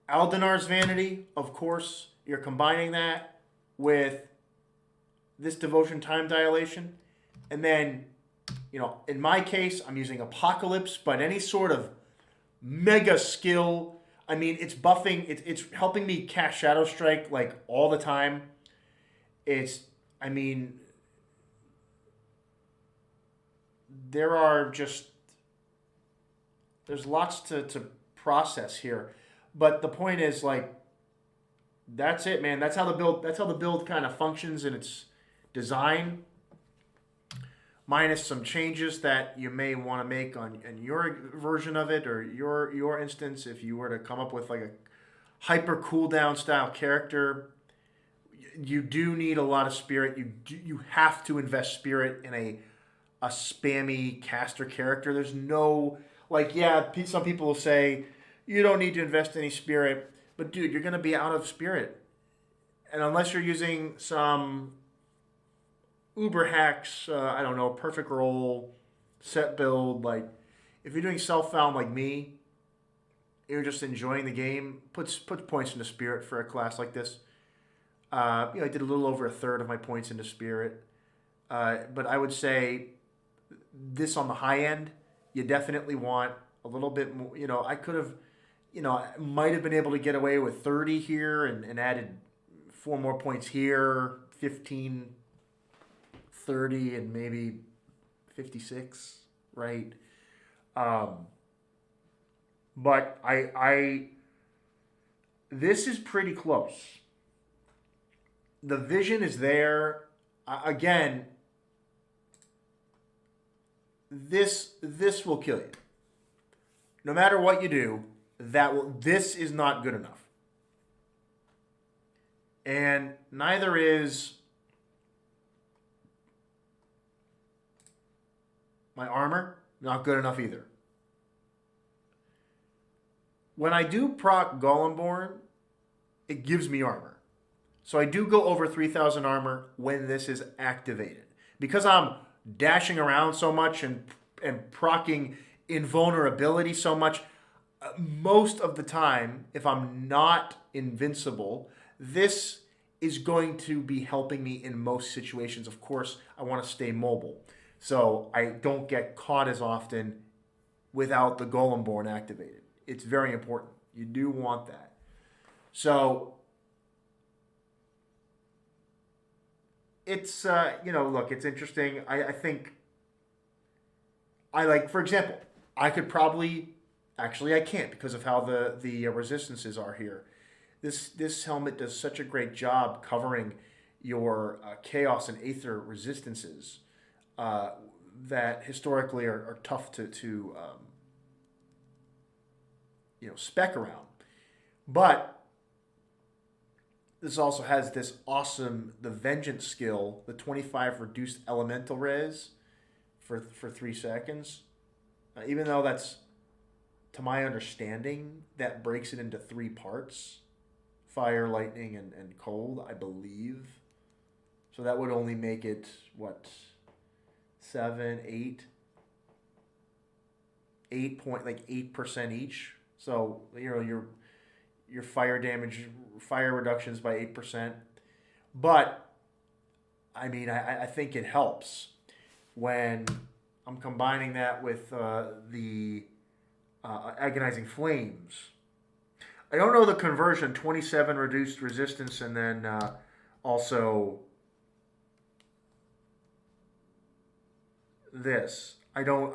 Aldenar's Vanity. Of course, you're combining that with this Devotion Time Dilation. And then, in my case, I'm using Apocalypse, but any sort of mega skill. I mean, it's buffing, it's helping me cast Shadow Strike like all the time. There's lots to process here. But the point is, like, that's it, man. That's how the build kind of functions in its design. Minus some changes that you may want to make on your version of it or your instance. If you were to come up with like a hyper cooldown style character, you do need a lot of spirit. You have to invest spirit in a spammy caster character. There's no, some people will say you don't need to invest any spirit, but dude, you're gonna be out of spirit, and unless you're using some Uber hacks, I don't know, perfect roll, set build, like if you're doing self-found like me, you're just enjoying the game, puts points into spirit for a class like this. I did a little over a third of my points into spirit. But I would say this on the high end, you definitely want a little bit more. I could have, might have been able to get away with 30 here and added 4 more points here, 15, 30, and maybe 56, right? But this is pretty close. The vision is there. Again, this will kill you. No matter what you do, this is not good enough. And neither is my armor, not good enough either. When I do proc Golemborn, it gives me armor. So I do go over 3,000 armor when this is activated. Because I'm dashing around so much and proccing invulnerability so much, most of the time, if I'm not invincible, this is going to be helping me in most situations. Of course, I want to stay mobile, so I don't get caught as often without the Golemborn activated. It's very important. You do want that. So it's look, it's interesting. I think I like, for example, I could probably actually I can't because of how the resistances are here. This helmet does such a great job covering your chaos and aether resistances uh, that historically are tough to spec around. But this also has this awesome the vengeance skill, the 25 reduced elemental res for 3 seconds. Even though that's, to my understanding, that breaks it into 3 parts: fire, lightning, and cold, I believe. So that would only make it what, 7, 8% each. So your fire damage, fire reductions by 8%. But I mean, I think it helps when I'm combining that with the agonizing flames. I don't know the conversion. 27 reduced resistance, and then also this. I don't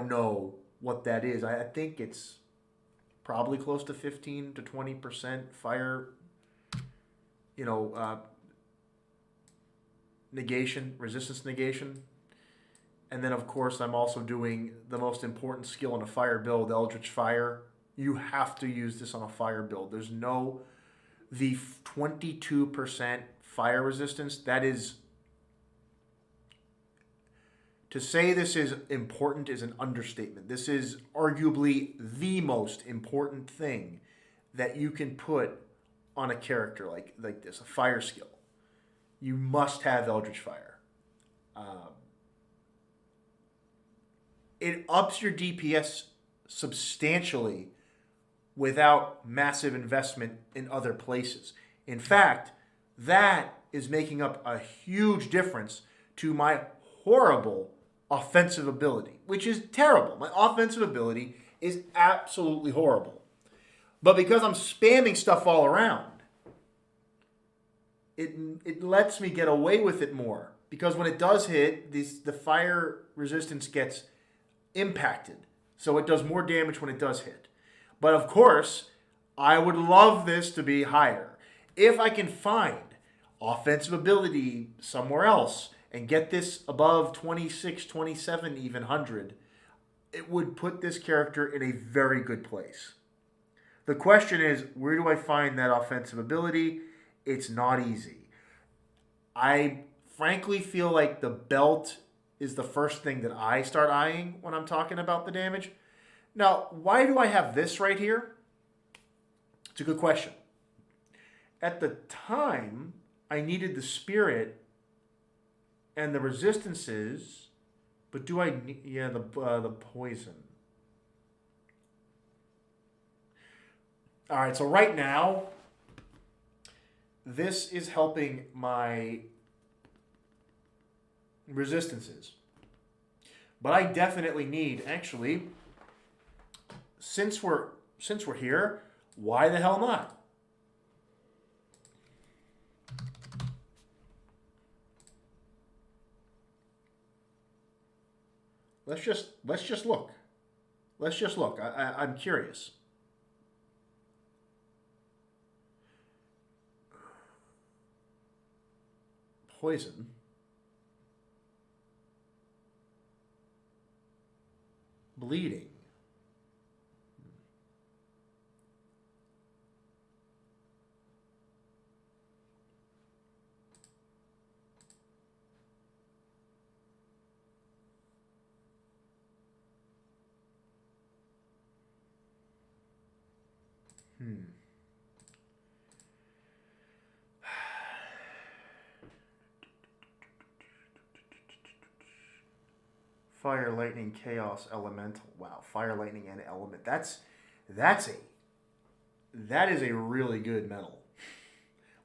know what that is. I think it's probably close to 15 to 20% fire, negation, resistance negation. And then, of course, I'm also doing the most important skill in a fire build, Eldritch Fire. You have to use this on a fire build. There's no, the 22% fire resistance, that is, to say this is important is an understatement. This is arguably the most important thing that you can put on a character like this, a fire skill. You must have Eldritch Fire. It ups your DPS substantially without massive investment in other places. In fact, that is making up a huge difference to my horrible offensive ability, which is terrible. My offensive ability is absolutely horrible. But because I'm spamming stuff all around, it lets me get away with it more. Because when it does hit, the fire resistance gets impacted. So it does more damage when it does hit. But of course, I would love this to be higher. If I can find offensive ability somewhere else and get this above 26, 27, even 100, it would put this character in a very good place. The question is, where do I find that offensive ability? It's not easy. I frankly feel like the belt is the first thing that I start eyeing when I'm talking about the damage. Now, why do I have this right here? It's a good question. At the time, I needed the spirit and the resistances, but do I need, the poison. All right, so right now, this is helping my resistances. But I definitely need, actually, since we're here, why the hell not? Let's just look. Let's just look. I'm curious. Poison. Bleeding. Fire, lightning, chaos, elemental. Wow, fire, lightning, and element. That is a really good metal.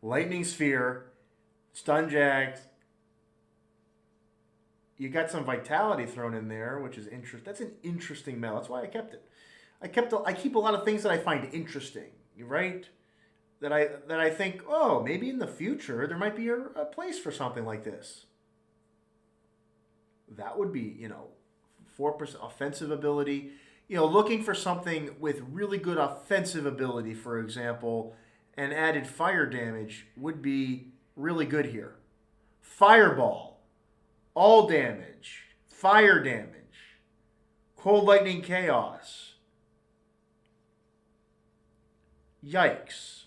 Lightning sphere, stun jags. You got some vitality thrown in there, which is interesting. That's an interesting metal. That's why I kept it. I keep a lot of things that I find interesting. Right? that I think, oh, maybe in the future there might be a place for something like this. That would be, 4% offensive ability. Looking for something with really good offensive ability, for example, and added fire damage would be really good here. Fireball, all damage, fire damage, cold lightning chaos. Yikes.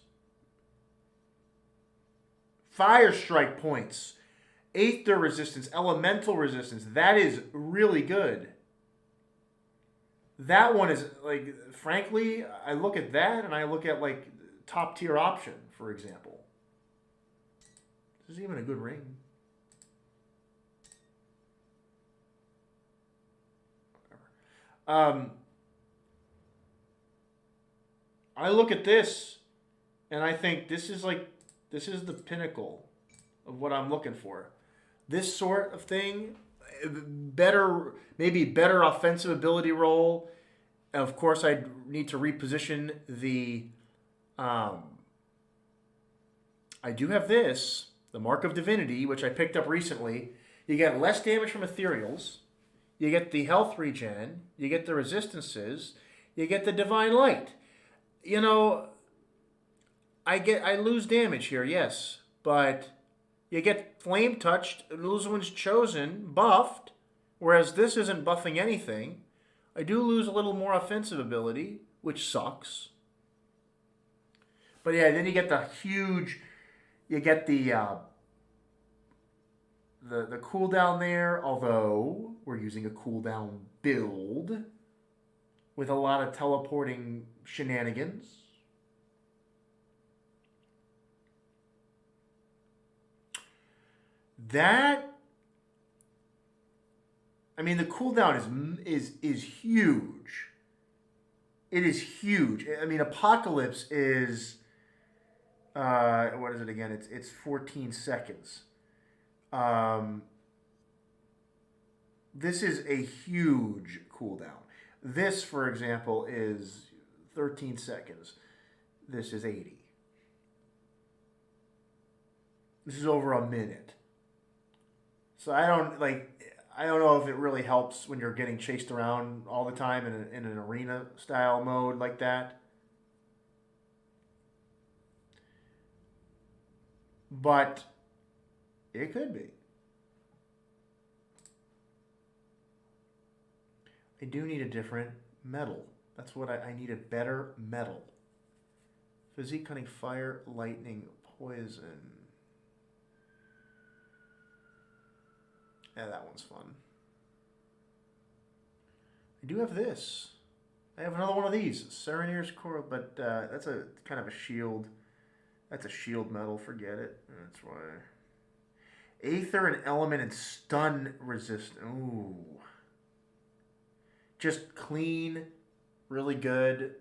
Fire strike points, Aether resistance, elemental resistance. That is really good. That one is, like, frankly, I look at that and I look at, like, top tier option, for example. This is even a good ring. I look at this and I think this is the pinnacle of what I'm looking for. This sort of thing, maybe better offensive ability roll. Of course, I need to reposition the. I do have this, the Mark of Divinity, which I picked up recently. You get less damage from ethereals. You get the health regen. You get the resistances. You get the divine light. I lose damage here, yes, but you get flame touched, lose one's chosen, buffed, whereas this isn't buffing anything. I do lose a little more offensive ability, which sucks. But yeah, then you get the cooldown there, although we're using a cooldown build with a lot of teleporting shenanigans. The cooldown is huge. It is huge. Apocalypse is what is it again? It's 14 seconds. This is a huge cooldown. This, for example, is 13 seconds. This is 80. This is over a minute. So I don't know if it really helps when you're getting chased around all the time in an arena style mode like that. But it could be. I do need a different metal. That's what I need, a better metal. Physique, cunning, fire, lightning, poison. Yeah, that one's fun. I do have this. I have another one of these. Serenier's Core, but that's a kind of a shield. That's a shield metal. Forget it. That's why. Aether and element and stun resist. Ooh. Just clean, really good.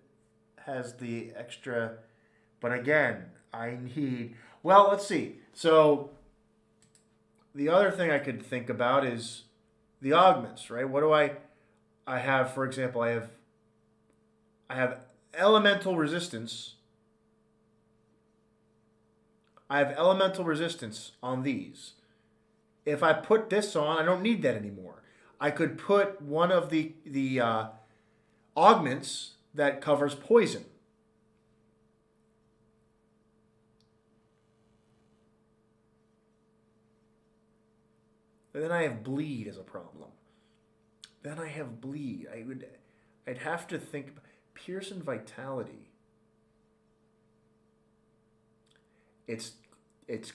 Has the extra. But again, I need. Well, let's see. So the other thing I could think about is the augments, right? What do I have? For example, I have elemental resistance. I have elemental resistance on these. If I put this on, I don't need that anymore. I could put one of the augments that covers poison. And then I have bleed as a problem. Then I have bleed. I'd have to think Pierce and Vitality. It's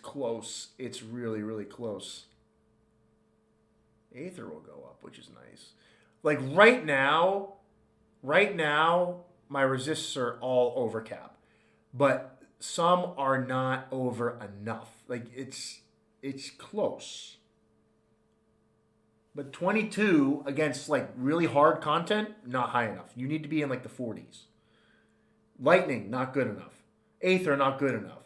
close. It's really, really close. Aether will go up, which is nice. Like right now, my resists are all over cap. But some are not over enough. Like it's close. But 22 against like really hard content, not high enough. You need to be in like the 40s. Lightning, not good enough. Aether, not good enough.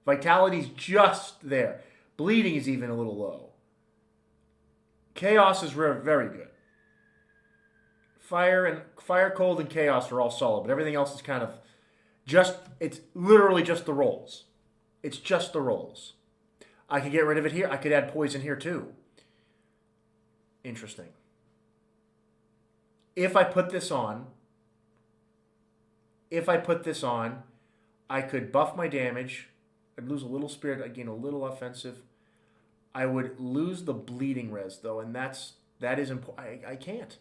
Vitality's just there. Bleeding is even a little low. Chaos is very good. Fire, Cold, and Chaos are all solid, but everything else is kind of It's literally just the rolls. It's just the rolls. I could get rid of it here. I could add poison here too. Interesting. If I put this on, I could buff my damage. I'd lose a little spirit. I'd gain a little offensive. I would lose the bleeding res though, and that is important. I can't.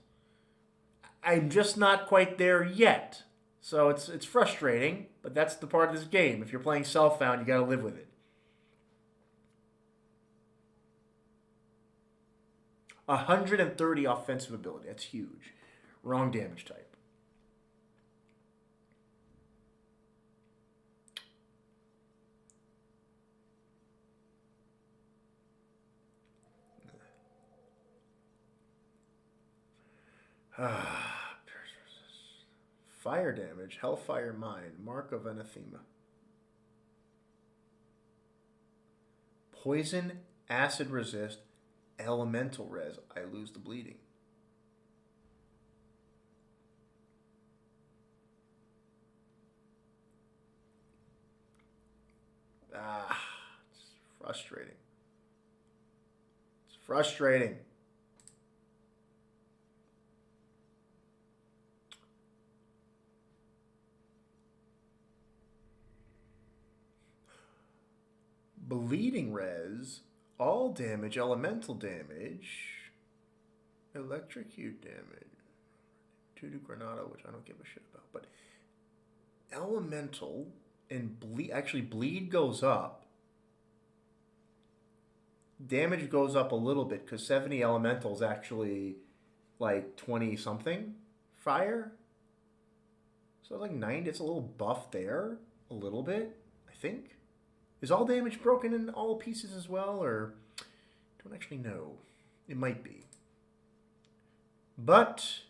I'm just not quite there yet. So it's frustrating, but that's the part of this game. If you're playing Self-Found, you got to live with it. $130 offensive ability. That's huge. Wrong damage type. Fire damage, Hellfire Mine, Mark of Anathema. Poison, Acid Resist, Elemental Res. I lose the bleeding. It's frustrating. It's frustrating. Bleeding res, all damage, elemental damage, electrocute damage, 2 Granada, which I don't give a shit about, but elemental and bleed, actually bleed goes up. Damage goes up a little bit because 70 elemental is actually like 20 something fire. So like 90, it's a little buff there, a little bit, I think. Is all damage broken in all pieces as well, or don't actually know. It might be. But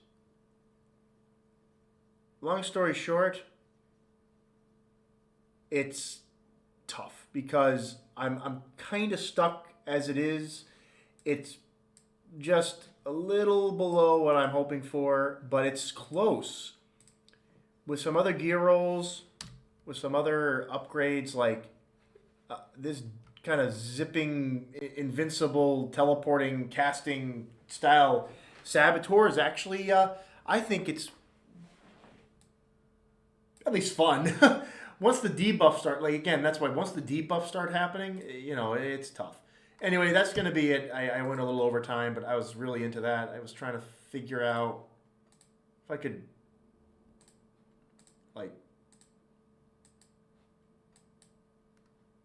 long story short, it's tough because I'm kind of stuck as it is. It's just a little below what I'm hoping for, but it's close. With some other gear rolls, with some other upgrades like this kind of zipping, invincible, teleporting, casting style Saboteur is actually, I think it's at least fun. Once the debuffs start, like again, that's why once the debuffs start happening, you know, it's tough. Anyway, that's going to be it. I went a little over time, but I was really into that. I was trying to figure out if I could, like,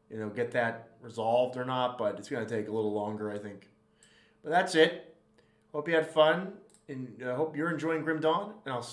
you know, get that resolved or not, but it's going to take a little longer, I think. But that's it. Hope you had fun, and I hope you're enjoying Grim Dawn, and I'll see